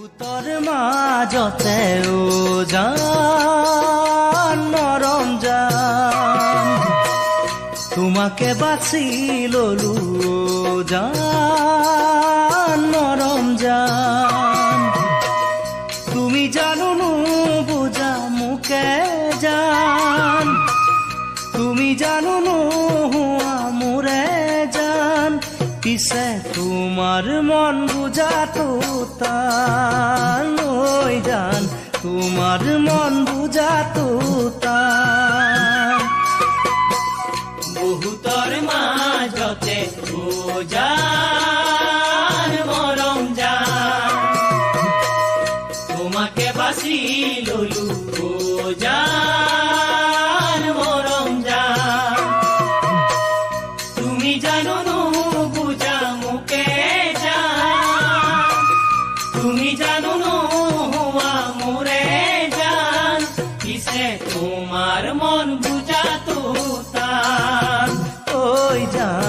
তোর মাজতে জান মরম জান তোমাকে বাছি ললু জান মরম জান তুমি জানো নু বুঝা মুখে জান তুমি জানো নু হুয়া মুরে জান পিছে তোমার মন বুঝা তো তান ওই জান তোমার মন বুঝা তো তান বহুতর মাজতে জান মরম জান তোমাকে বাসি ললু জান মরম জান তুমি জানো নু বুঝা মুখে জান তুমি জানো নু হুয়া মোরে জান কিসে তোমার মন বুঝা তো তান ওই জান